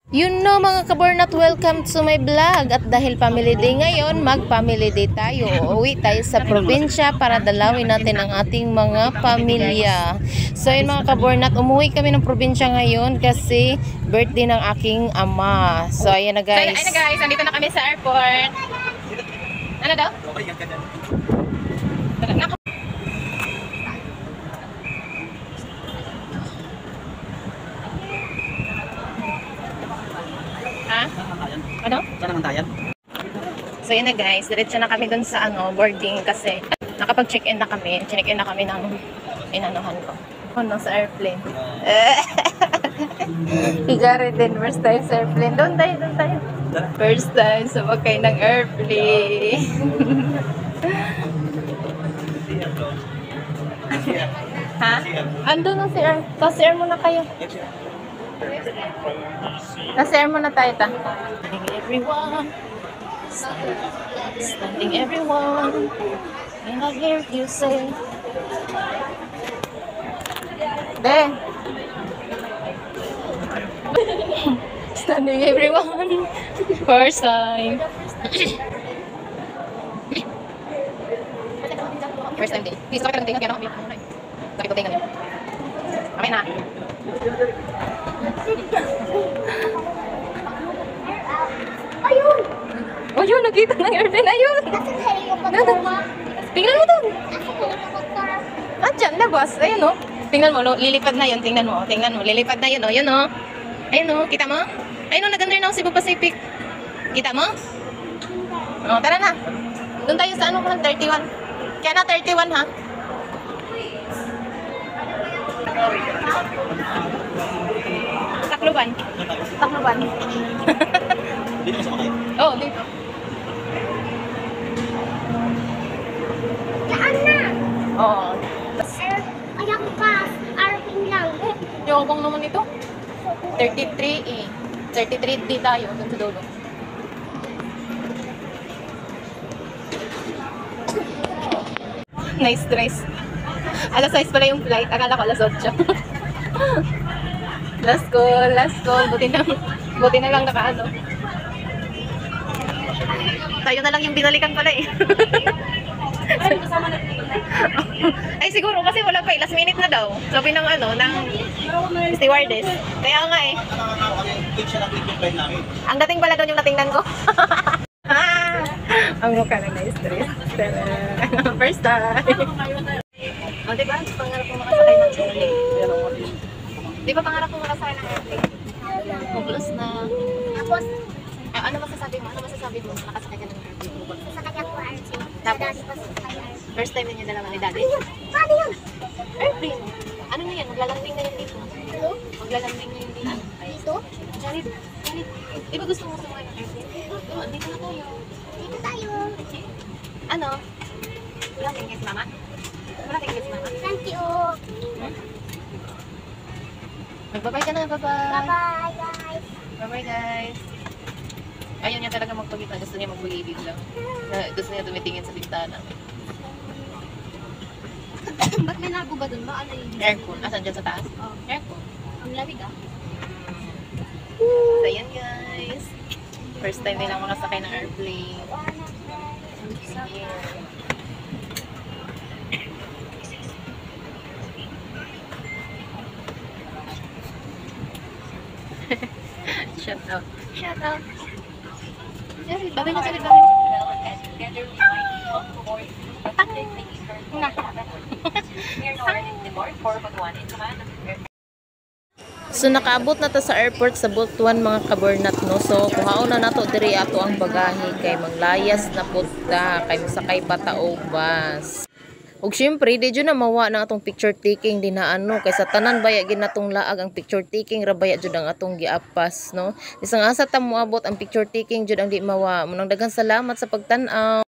Yun no mga kabornat, welcome to my vlog. At dahil family day ngayon, mag-family day tayo. Uuwi tayo sa probinsya para dalawin natin ang ating mga pamilya. So yun mga kabornat, umuwi kami ng probinsya ngayon kasi birthday ng aking ama. So ayan na guys. So, ayun na guys, andito na kami sa airport. Ano daw? Ha? Ano? Saan naman tayo? So yun na guys, diretso na kami dun sa boarding kasi nakapag-check-in na kami. Check-in na kami ng inanuhan ko. Sa airplane. Higari din, first time sa airplane. Doon tayo. First time sumakay ng airplane. Ha? Ando na si Air. Sa air muna kayo. Nasa air muna tayo ta. Standing everyone. And I hear you say De. Standing everyone. First time. First time din. Please, sakit lang tingnan. Kaya na kami. Sakit ko tingnan yun. Okay na. Ayun! Oh, yun, nakita ng airplane. Ayun! Tingnan mo doon. Diyan, labas. Ayun, oh. Tingnan mo, lilipad na yun. Tingnan mo, lilipad na yun, oh. Yun, oh. Ayun, oh. Kita mo? Ayun, oh, nag-under na ako Cebu Pacific. Kita mo? Oh, tara na. Doon tayo sa 31. Kaya na 31, ha? Tacloban. Dito sa kayo. Oh, dito. Saan na? Oo. Ayak pass. Arping lang. Yobong naman ito. 33 eh. 33 di tayo dun sa dulo. Nice dress. Alas 6 pala yung flight. Akala ko alas 8. Last call. Buti na lang nakaano. Tayo na lang yung binalikan pala eh. Ay siguro kasi wala pa eh. Last minute na daw. Sabi ng ng stewardess. Kaya nga eh. Click siya ng click yung flight namin. Ang dating pala doon yung natingnan ko. Ang mukha na na-stress. First time. O, diba? Pangarap ko makasakay ng airplane. Diba pangarap ko makasakay ng airplane? Hopeless na. Tapos, Ano masasabi mo? Nakasakay ka ng airplane? sasakay ako RC. Tapos? Daddy pa sasakay RC. First time niya dalawa ni Daddy? Paano yun? Airplane. Ano na yan? Maglalanding na yun dito. Hello? Maglalanding na yun dito. Dito? Jared. Di ba gusto mo sumakay ng airplane? Oo, dito na tayo. Dito tayo. Ano? Wala tingin kay si Mama? Wala tingin kay si Mama? Thank you. Magbabay ka na. Bye-bye. Bye-bye, guys. Bye-bye guys. Ayaw niya talaga magpakita. Gusto niya magbulibig lang. Gusto niya tumitingin sa bintana. Ba't may lago ba dun? Ano yun? Aircon. Asan dyan sa taas? Oh. Aircon. Ang lamig ah. So ayan guys. First time nilang makasakay ng airplane. Yeah. Shout out. Shout out. Jared, babay na Jared, babay. So nakaabot na ta sa airport sa Butuan mga kabornat no. So kuhaon na nato diri ato ang bagahe kay manglayas na punta kay sakay pa ta og bus. Ug syempre di jud na mawa na atong picture taking dinaan kay sa tanan baya gid natong laag ang picture taking ra baya jud ang atong giapas no. Isang asa ta moabot ang picture taking jud ang di mawa. Munang daghang salamat sa pagtan-aw.